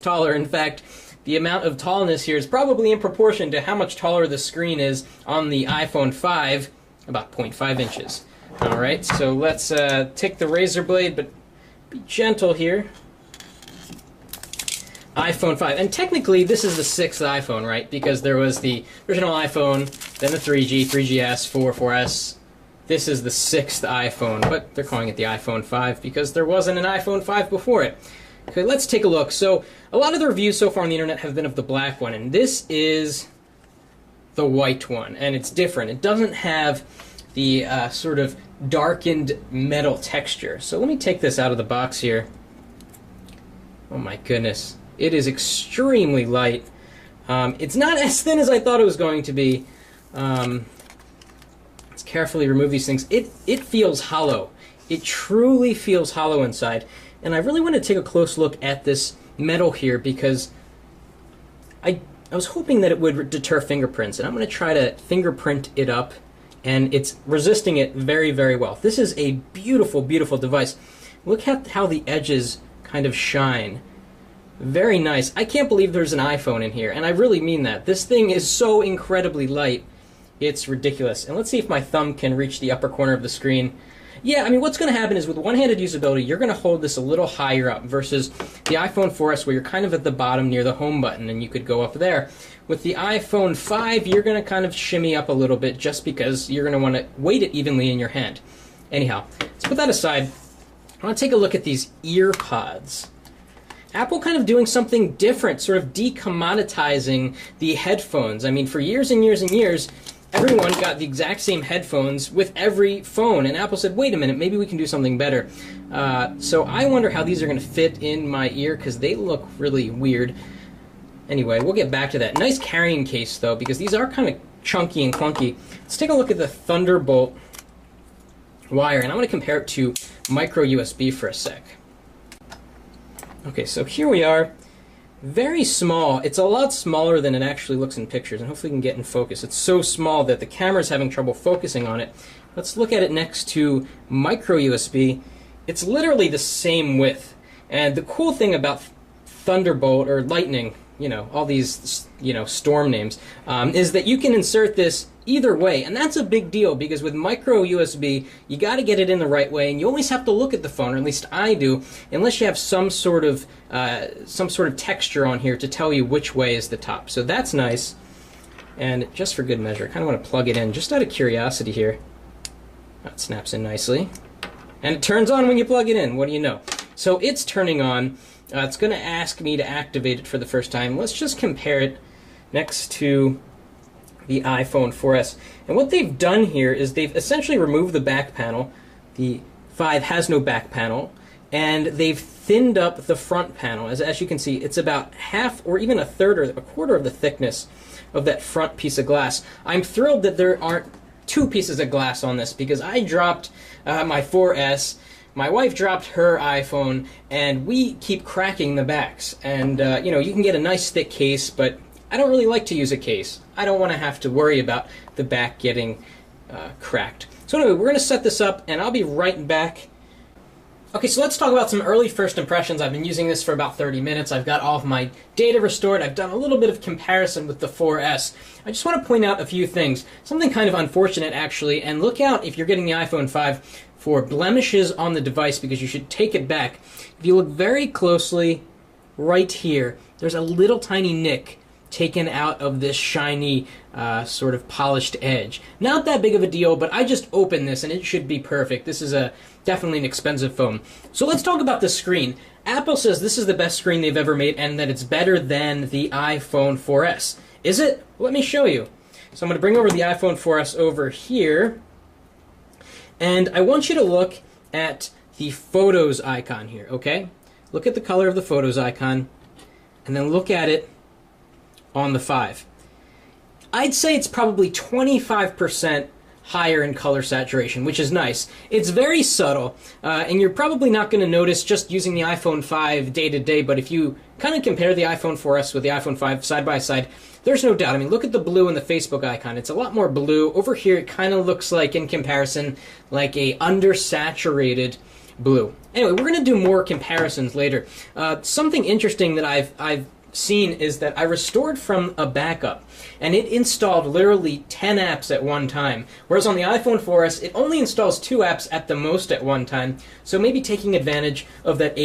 taller. In fact, the amount of tallness here is probably in proportion to how much taller the screen is on the iPhone 5, about 0.5 inches. Alright, so let's take the razor blade, but be gentle here. iPhone 5, and technically this is the 6th iPhone, right? Because there was the original iPhone, then the 3G, 3GS, 4, 4S. This is the 6th iPhone, but they're calling it the iPhone 5 because there wasn't an iPhone 5 before it. Okay, let's take a look. So, a lot of the reviews so far on the internet have been of the black one, and this is the white one, and it's different. It doesn't have the sort of darkened metal texture. So let me take this out of the box here. Oh my goodness. It is extremely light. It's not as thin as I thought it was going to be. Let's carefully remove these things. It feels hollow. It truly feels hollow inside. And I really want to take a close look at this metal here because I was hoping that it would deter fingerprints, and I'm going to try to fingerprint it up, and it's resisting it very, very well. This is a beautiful, beautiful device. Look at how the edges kind of shine. Very nice. I can't believe there's an iPhone in here, and I really mean that. This thing is so incredibly light. It's ridiculous. And let's see if my thumb can reach the upper corner of the screen. Yeah, I mean, what's going to happen is with one-handed usability, you're going to hold this a little higher up versus the iPhone 4S where you're kind of at the bottom near the home button and you could go up there. With the iPhone 5, you're going to kind of shimmy up a little bit just because you're going to want to weight it evenly in your hand. Anyhow, let's put that aside. I want to take a look at these ear pods. Apple kind of doing something different, sort of decommoditizing the headphones. I mean, for years and years and years, everyone got the exact same headphones with every phone, and Apple said, wait a minute, maybe we can do something better. So I wonder how these are going to fit in my ear, because they look really weird. Anyway, we'll get back to that. Nice carrying case, though, because these are kind of chunky and clunky. Let's take a look at the Thunderbolt wire, and I'm going to compare it to micro USB for a sec. Okay, so here we are. Very small. It's a lot smaller than it actually looks in pictures, and hopefully we can get in focus. It's so small that the camera's having trouble focusing on it. Let's look at it next to micro USB. It's literally the same width. And the cool thing about Thunderbolt or Lightning, you know, all these, you know, storm names, is that you can insert this either way, and that's a big deal because with micro USB, you got to get it in the right way, and you always have to look at the phone, or at least I do, unless you have some sort of texture on here to tell you which way is the top. So that's nice. And just for good measure, I kind of want to plug it in just out of curiosity here. That snaps in nicely, and it turns on when you plug it in. What do you know? So it's turning on. It's going to ask me to activate it for the first time. Let's just compare it next to the iPhone 4S. And what they've done here is they've essentially removed the back panel. The 5 has no back panel. And they've thinned up the front panel. As you can see, it's about half or even a third or a quarter of the thickness of that front piece of glass. I'm thrilled that there aren't 2 pieces of glass on this because I dropped my 4S. My wife dropped her iPhone, and we keep cracking the backs. And, you know, you can get a nice thick case, but I don't really like to use a case. I don't want to have to worry about the back getting cracked. So anyway, we're going to set this up, and I'll be right back. Okay, so let's talk about some early first impressions. I've been using this for about 30 minutes. I've got all of my data restored. I've done a little bit of comparison with the 4S. I just want to point out a few things. Something kind of unfortunate, actually, and look out if you're getting the iPhone 5 for blemishes on the device because you should take it back. If you look very closely right here, there's a little tiny nick taken out of this shiny sort of polished edge. Not that big of a deal, but I just opened this and it should be perfect. This is definitely an expensive phone. So let's talk about the screen. Apple says this is the best screen they've ever made and that it's better than the iPhone 4S. Is it? Let me show you. So I'm going to bring over the iPhone 4S over here, and I want you to look at the Photos icon here, okay? Look at the color of the Photos icon, and then look at it on the 5. I'd say it's probably 25% higher in color saturation, which is nice. It's very subtle, and you're probably not going to notice just using the iPhone 5 day to day, but if you kind of compare the iPhone 4S with the iPhone 5 side by side, there's no doubt. I mean, look at the blue in the Facebook icon. It's a lot more blue. Over here, it kind of looks like, in comparison, like a undersaturated blue. Anyway, we're going to do more comparisons later. Something interesting that I've seen is that I restored from a backup, and it installed literally 10 apps at one time, whereas on the iPhone 4S, it only installs 2 apps at the most at one time, so maybe taking advantage of that